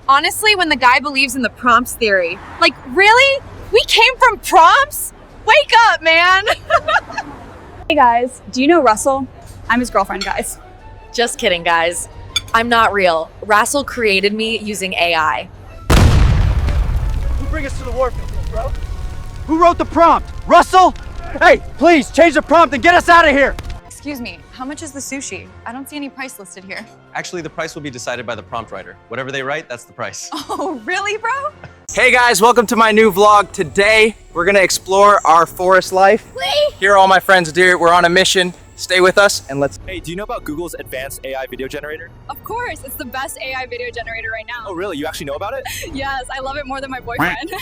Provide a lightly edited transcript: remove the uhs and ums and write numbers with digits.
Honestly, when the guy believes in the prompts theory. Like, really? We came from prompts? Wake up, man! Hey guys, do you know Russell? I'm his girlfriend, guys. Just kidding, guys. I'm not real. Russell created me using AI. Who bring us to the warfield, bro? Who wrote the prompt? Russell? Hey, please change the prompt and get us out of here. Excuse me, how much is the sushi? I don't see any price listed here. Actually, the price will be decided by the prompt writer. Whatever they write, that's the price. Oh, really, bro? Hey guys, welcome to my new vlog. Today, we're gonna explore our forest life. Here are all my friends do it. We're on a mission. Stay with us and let's... Hey, do you know about Google's advanced AI video generator? Of course, it's the best AI video generator right now. Oh really? You actually know about it? Yes, I love it more than my boyfriend.